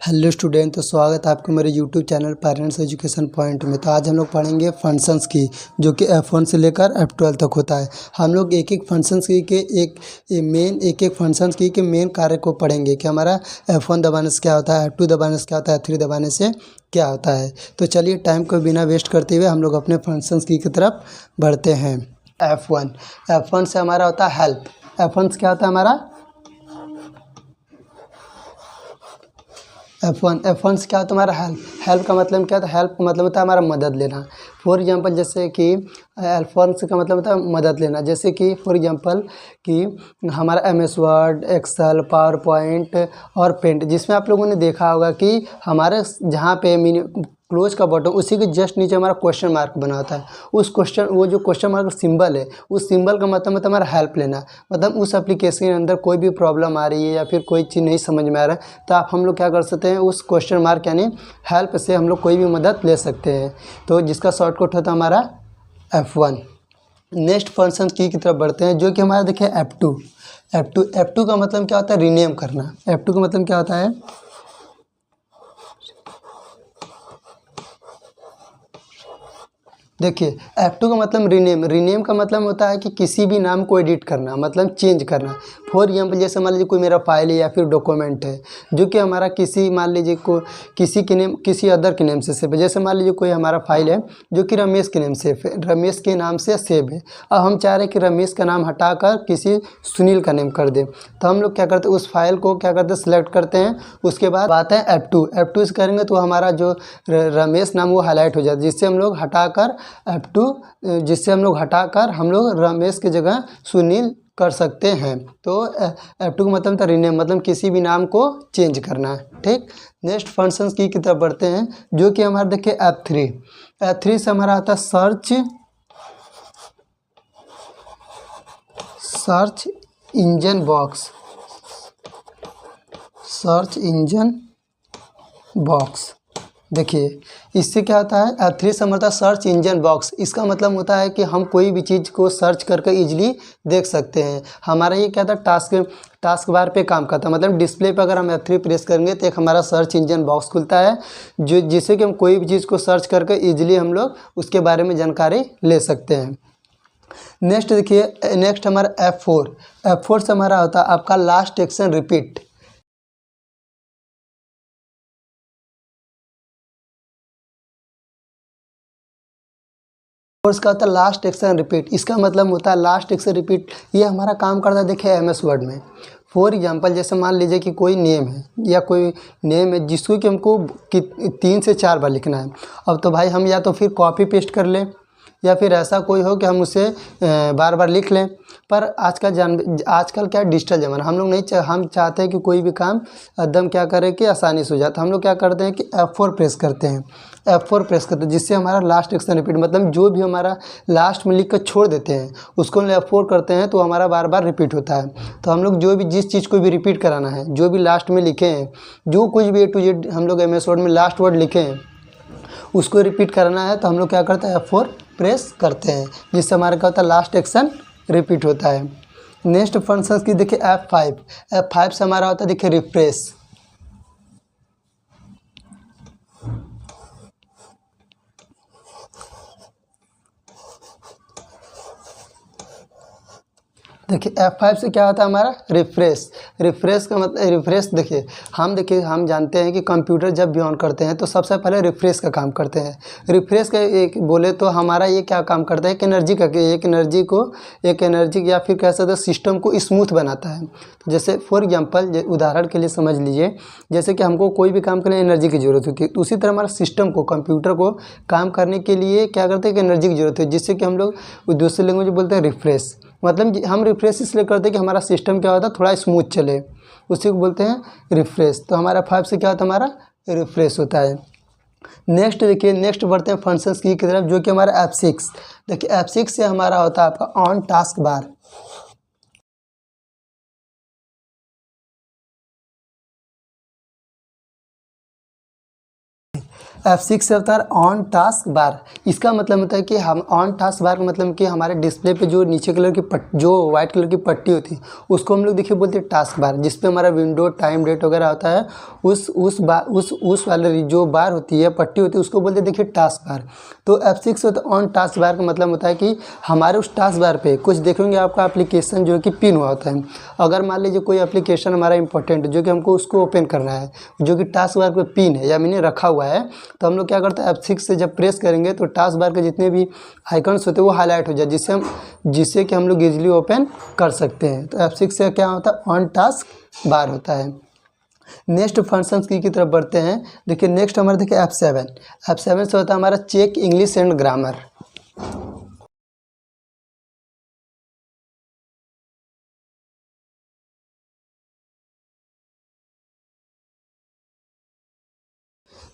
Hello student, तो स्वागत है आपको मेरे YouTube channel parents education point में। तो आज हम लोग पढ़ेंगे फंक्शंस की, जो कि F1 से लेकर F12 तक होता है। हम लोग एक एक फंक्शंस की के एक फंक्शंस की के मेन कार्य को पढ़ेंगे कि हमारा F1 दबाने से क्या होता है, F2 दबाने से क्या होता है, F3 दबाने से क्या होता है। तो चलिए टाइम को बिना वेस्ट करते हुए हम लोग अपने फंक्शंस की तरफ बढ़ते हैं। F1 से हमारा होता है हेल्प। F1 से क्या होता है हमारा F1 से क्या होता है हमारा हेल्प का मतलब क्या होता है। हेल्प का मतलब होता है हमारा मदद लेना। फॉर एग्जांपल जैसे कि F1 से का मतलब होता है मदद लेना। जैसे कि फॉर एग्जांपल कि हमारा MS word, excel, power point और पेंट, जिसमें आप लोगों ने देखा होगा कि हमारे जहाँ पे क्लोज का बटन उसी के जस्ट नीचे हमारा क्वेश्चन मार्क बना होता है। वो जो क्वेश्चन मार्क सिंबल है, उस सिंबल का मतलब हमारा हेल्प लेना। मतलब उस एप्लीकेशन के अंदर कोई भी प्रॉब्लम आ रही है या फिर कोई चीज़ नहीं समझ में आ रहा है, तो आप हम लोग क्या कर सकते हैं, उस क्वेश्चन मार्क यानी हेल्प से हम लोग कोई भी मदद ले सकते हैं। तो जिसका शॉर्टकट होता है हमारा F1। नेक्स्ट फंक्शन की तरफ बढ़ते हैं, जो कि हमारा देखिए F2 का मतलब क्या होता है, रीनेम करना। F2 का मतलब क्या होता है, देखिए F2 का मतलब रीनेम का मतलब होता है कि किसी भी नाम को एडिट करना, मतलब चेंज करना। फॉर एग्जांपल जैसे मान लीजिए कोई मेरा फाइल है या फिर डॉक्यूमेंट है, जो कि हमारा मान लीजिए किसी अदर के नेम से सेव है। जैसे मान लीजिए कोई हमारा फाइल है जो कि रमेश के नाम से सेव है। अब हम चाह रहे हैं कि रमेश का नाम हटाकर किसी सुनील का नेम कर दें, तो हम लोग क्या करते हैं, उस फाइल को क्या करते हैं, सिलेक्ट करते हैं। उसके बाद आते हैं F2 से करेंगे तो हमारा जो रमेश नाम वो हाईलाइट हो जाता है, जिससे हम लोग हटाकर हम लोग रमेश की जगह सुनील कर सकते हैं। तो F2 का मतलब था रीनेम, मतलब किसी भी नाम को चेंज करना है। ठीक, नेक्स्ट फंक्शंस की तरफ बढ़ते हैं, जो कि हमारा देखिए F3 से हमारा आता है सर्च इंजन बॉक्स। देखिए इससे क्या होता है, F3 से हमारा सर्च इंजन बॉक्स। इसका मतलब होता है कि हम कोई भी चीज़ को सर्च करके इजीली देख सकते हैं। हमारा ये क्या था, टास्क बार पे काम करता है। मतलब डिस्प्ले पे अगर हम F3 प्रेस करेंगे तो एक हमारा सर्च इंजन बॉक्स खुलता है, जिससे कि हम कोई भी चीज़ को सर्च करके इजीली हम लोग उसके बारे में जानकारी ले सकते हैं। नेक्स्ट देखिए, नेक्स्ट हमारा F4 से हमारा होता है आपका लास्ट एक्शन रिपीट। और इसका होता है लास्ट एक्शन रिपीट। इसका मतलब होता है लास्ट एक्शन रिपीट, ये हमारा काम करता है देखिए MS वर्ड में। फॉर एग्जांपल जैसे मान लीजिए कि कोई नेम है या कोई नेम है जिसको कि हमको 3 से 4 बार लिखना है। अब तो भाई हम या तो फिर कॉपी पेस्ट कर लें या फिर ऐसा कोई हो कि हम उसे बार बार लिख लें। पर आजकल क्या डिजिटल ज़माना, हम लोग हम चाहते हैं कि कोई भी काम एकदम क्या करें कि आसानी से हो जाता। हम लोग क्या करते हैं कि F4 प्रेस करते हैं, जिससे हमारा लास्ट एक्शन रिपीट, मतलब जो भी हमारा लास्ट में लिख कर छोड़ देते हैं उसको हम F4 करते हैं तो हमारा बार बार रिपीट होता है। तो हम लोग जिस चीज़ को भी रिपीट कराना है, जो भी लास्ट में लिखे हैं, जो कुछ भी A to Z हम लोग MS वर्ड में लास्ट वर्ड लिखे हैं उसको रिपीट करना है, तो हम लोग क्या करते हैं, F4 प्रेस करते हैं, जिससे हमारा क्या होता है, लास्ट एक्शन रिपीट होता है। नेक्स्ट फंक्शन की देखिए F5 से हमारा होता है देखिए रिफ्रेश। देखिए F5 से क्या होता है हमारा रिफ्रेश का मतलब रिफ्रेश। देखिए हम जानते हैं कि कंप्यूटर जब भी ऑन करते हैं तो सबसे पहले रिफ्रेश का काम करते हैं। रिफ्रेश का एक बोले तो हमारा ये क्या काम करता है, एक एनर्जी या फिर कह सकते हैं सिस्टम को स्मूथ बनाता है। तो जैसे फॉर एग्जांपल उदाहरण के लिए समझ लीजिए, जैसे कि हमको कोई भी काम करने एनर्जी की ज़रूरत होती है, तो उसी तरह हमारा सिस्टम को, कंप्यूटर को काम करने के लिए क्या करते हैं कि एनर्जी की ज़रूरत है, जिससे कि हम लोग दूसरे लैंग्वेज बोलते हैं रिफ्रेश। मतलब हम रिफ्रेश इसलिए करते हैं कि हमारा सिस्टम क्या होता है, थोड़ा स्मूथ चले, उसी को बोलते हैं रिफ्रेश। तो हमारा 5 से क्या होता है, हमारा रिफ्रेश होता है। नेक्स्ट देखिए, नेक्स्ट बढ़ते हैं फंक्शंस की तरफ, जो कि हमारा F6। देखिए F6 से हमारा होता है आपका ऑन टास्क बार। F6 से होता है ऑन टास्क बार। इसका मतलब होता है कि हम ऑन टास्क बार का मतलब कि हमारे डिस्प्ले पे जो नीचे कलर की जो वाइट कलर की पट्टी होती है उसको हम लोग देखिए बोलते हैं टास्क बार, जिस पे हमारा विंडो टाइम डेट वगैरह होता है। उस वाले जो बार होती है, पट्टी होती है, उसको बोलते हैं देखिए टास्क बार। तो F6 होता है ऑन टास्क बार का मतलब होता है कि हमारे उस टास्क बार पे कुछ देखेंगे आपका एप्लीकेशन जो कि पिन हुआ होता है। अगर मान लीजिए कोई एप्लीकेशन हमारा इंपॉर्टेंट है जो कि हमको उसको ओपन करना है, जो कि टास्क बार पे पिन है या मैंने रखा हुआ है, तो हम लोग क्या करते हैं F6 से जब प्रेस करेंगे तो टास्क बार के जितने भी आइकन्स होते हैं वो हाईलाइट हो जाए, जिससे कि हम लोग इजीली ओपन कर सकते हैं। तो F6 से क्या होता है ऑन टास्क बार होता है। नेक्स्ट फंक्शंस की तरफ बढ़ते हैं। देखिए नेक्स्ट हमारा देखिए F7 से होता है हमारा चेक इंग्लिश एंड ग्रामर।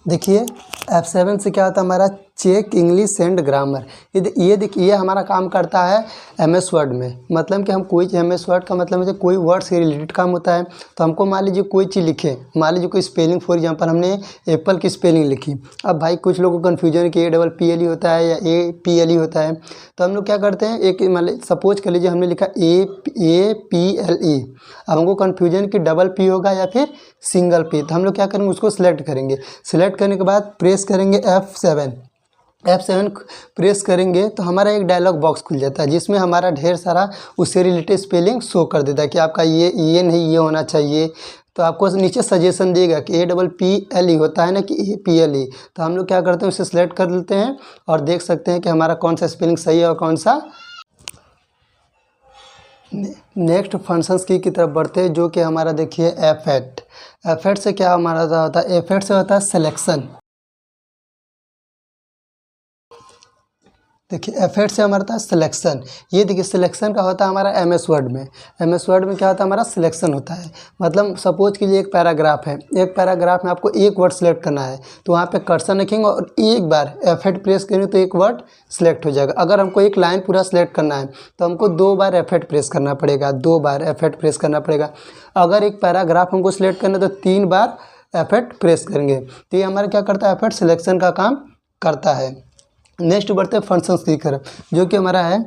देखिए F7 से क्या होता है हमारा चेक इंग्लिश एंड ग्रामर। ये देखिए ये हमारा काम करता है MS वर्ड में। मतलब कि हम कोई MS वर्ड का मतलब है कोई वर्ड से रिलेटेड काम होता है। तो हमको मान लीजिए कोई चीज़ लिखे, मान लीजिए कोई स्पेलिंग, फॉर एग्जांपल हमने एप्पल की स्पेलिंग लिखी। अब भाई कुछ लोगों को कन्फ्यूजन है कि APPLE होता है या APLE होता है। तो हम लोग क्या करते हैं, एक मान सपोज कर लीजिए हमने लिखा APLE। अब हमको कन्फ्यूजन कि डबल P होगा या फिर सिंगल P। तो हम लोग क्या करेंगे, उसको सिलेक्ट करेंगे। सिलेक्ट करने के बाद प्रेस करेंगे F7 प्रेस करेंगे तो हमारा एक डायलॉग बॉक्स खुल जाता है, जिसमें हमारा ढेर सारा उससे रिलेटेड स्पेलिंग शो कर देता है कि आपका ये नहीं, ये होना चाहिए। तो आपको नीचे सजेशन देगा कि APPLE होता है ना कि APLE। तो हम लोग क्या करते हैं, उसे सिलेक्ट कर लेते हैं और देख सकते हैं कि हमारा कौन सा स्पेलिंग सही है और कौन सा। नेक्स्ट फंक्शंस की तरफ बढ़ते हैं, जो कि हमारा देखिए F8 से क्या हमारा होता है, F8 से होता है सिलेक्शन। देखिए F8 से हमारा था सिलेक्शन। ये देखिए सिलेक्शन का होता है हमारा MS वर्ड में। MS वर्ड में क्या होता है हमारा सिलेक्शन होता है। मतलब सपोज कीजिए एक पैराग्राफ है, एक पैराग्राफ में आपको एक वर्ड सेलेक्ट करना है, तो वहाँ पे कर्सर रखेंगे और एक बार F8 प्रेस करेंगे तो एक वर्ड सेलेक्ट हो जाएगा। अगर हमको एक लाइन पूरा सेलेक्ट करना है तो हमको 2 बार F8 प्रेस करना पड़ेगा, 2 बार F8 प्रेस करना पड़ेगा। अगर एक पैराग्राफ हमको सेलेक्ट करना है तो 3 बार F8 प्रेस करेंगे। तो ये हमारा क्या करता है, F8 सिलेक्शन का काम करता है। नेक्स्ट बढ़ते हैं फंक्शंस की तरफ, जो कि हमारा है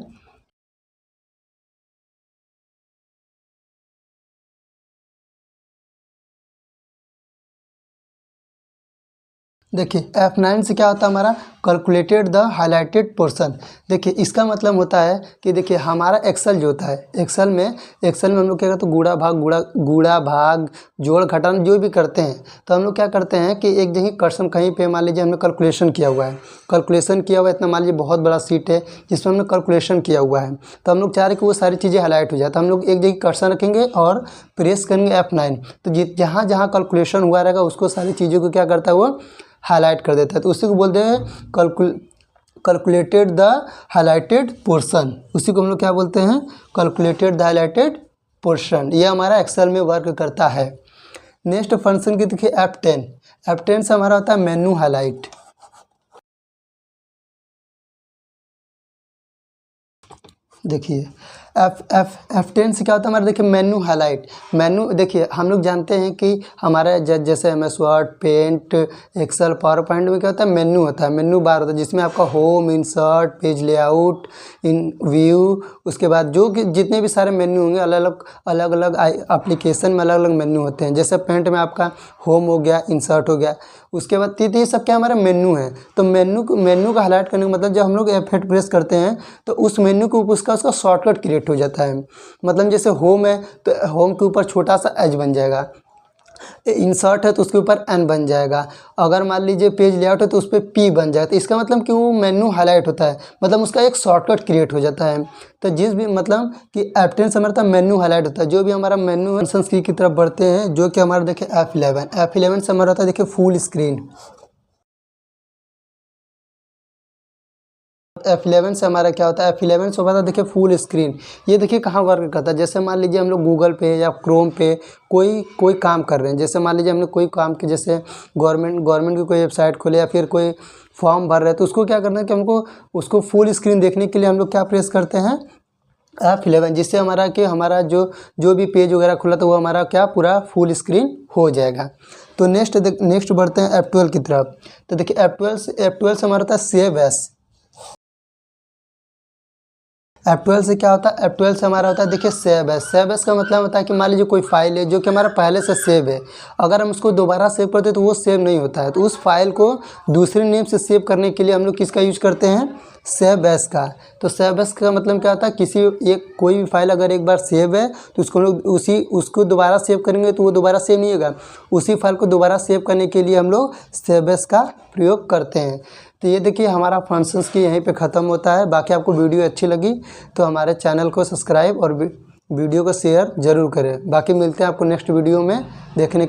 देखिए F9 से क्या होता है हमारा कैलकुलेटेड द हाईलाइटेड पोर्शन। देखिए इसका मतलब होता है कि देखिए हमारा एक्सेल जो होता है, एक्सेल में हम लोग क्या करते हैं, गुणा भाग जोड़ घटाना जो भी करते हैं। तो हम लोग क्या करते हैं कि एक जगह कर्सर कहीं पे मान लीजिए हमने कैलकुलेशन किया हुआ है, इतना मान लीजिए बहुत बड़ा सीट है जिसमें हमने कैलकुलेशन किया हुआ है। तो हम लोग चाह रहे हैं कि वो सारी चीज़ें हाईलाइट हो जाए। तो हम लोग एक जगह कर्सर रखेंगे और प्रेस करेंगे F9। तो जहाँ जहाँ कैलकुलेशन हुआ रहेगा उसको सारी चीज़ों को क्या करता है वो हाईलाइट कर देता है। तो उसी को बोलते हैं कैलकुलेटेड द हाईलाइटेड पोर्शन। उसी को हम लोग क्या बोलते हैं, कैलकुलेटेड द हाईलाइटेड पोर्शन। ये हमारा एक्सेल में वर्क करता है। नेक्स्ट फंक्शन की देखिए F10 से हमारा होता है मेनू हाईलाइट। देखिए F10 से क्या होता है हमारा, देखिए मेनू हाईलाइट। मेनू देखिए हम लोग जानते हैं कि हमारा जैसे MS word, paint, excel, power point में क्या होता है, मेनू होता है, मेनू बार होता है, जिसमें आपका होम, इंसर्ट, पेज लेआउट, इन व्यू, उसके बाद जो कि जितने भी सारे मेन्यू होंगे अलग अलग एप्लीकेशन में अलग अलग मेन्यू होते हैं। जैसे पेंट में आपका होम हो गया, इंसर्ट हो गया, उसके बाद ये सब क्या हमारा मेन्यू है। तो मेन्यू का हाईलाइट करने का मतलब जब हम लोग F8 प्रेस करते हैं तो उस मेन्यू के ऊपर उसका शॉर्टकट क्रिएट हो जाता है। मतलब जैसे होम है तो होम के ऊपर छोटा सा H बन जाएगा, इंसर्ट है तो उसके ऊपर N बन जाएगा, अगर मान लीजिए पेज लेआउट है तो उस पर P बन जाएगा। तो इसका मतलब कि वो मेन्यू हाईलाइट होता है, मतलब उसका एक शॉर्टकट क्रिएट हो जाता है। तो जिस भी मतलब कि F10 से हमारा मेन्यू हाईलाइट होता है। जो भी हमारा मेन्यू फंक्शंस की तरफ बढ़ते हैं, जो कि हमारा देखिए F11 से हमारा होता है देखिए फुल स्क्रीन। F11 से हमारा क्या होता है, F11 से होता है देखिए फुल स्क्रीन। ये देखिए कहाँ वर्क करता है, जैसे मान लीजिए हम लोग गूगल पे या क्रोम पे कोई काम कर रहे हैं। जैसे मान लीजिए हमने कोई काम के, जैसे गवर्नमेंट की कोई वेबसाइट खोले या फिर कोई फॉर्म भर रहे हैं, तो उसको क्या करना है कि हमको उसको फुल स्क्रीन देखने के लिए हम लोग क्या प्रेस करते हैं, F11, जिससे हमारा कि हमारा जो भी पेज वगैरह खुला तो वो हमारा क्या पूरा फुल स्क्रीन हो जाएगा। तो नेक्स्ट बढ़ते हैं F12 की तरफ। तो देखिए F12 से हमारा होता है सेव एस। F12 से क्या होता है, F12 से हमारा होता है देखिए सेव एस। सेव एस का मतलब होता है कि मान लीजिए कोई फाइल है जो कि हमारा पहले से सेव है, अगर हम उसको दोबारा सेव करते हैं तो वो सेव नहीं होता है। तो उस फाइल को दूसरे नेम से सेव करने के लिए हम लोग किसका यूज करते हैं, सेव एस का। तो सेव एस का मतलब क्या होता है, कोई भी फाइल अगर एक बार सेव है तो उसको लोग उसको दोबारा सेव करेंगे तो वो दोबारा सेव नहीं होगा। उसी फाइल को दोबारा सेव करने के लिए हम लोग सेव एस का प्रयोग करते हैं। तो ये देखिए हमारा फंक्शंस की यहीं पे ख़त्म होता है। बाकी आपको वीडियो अच्छी लगी तो हमारे चैनल को सब्सक्राइब और वीडियो को शेयर ज़रूर करें। बाकी मिलते हैं आपको नेक्स्ट वीडियो में देखने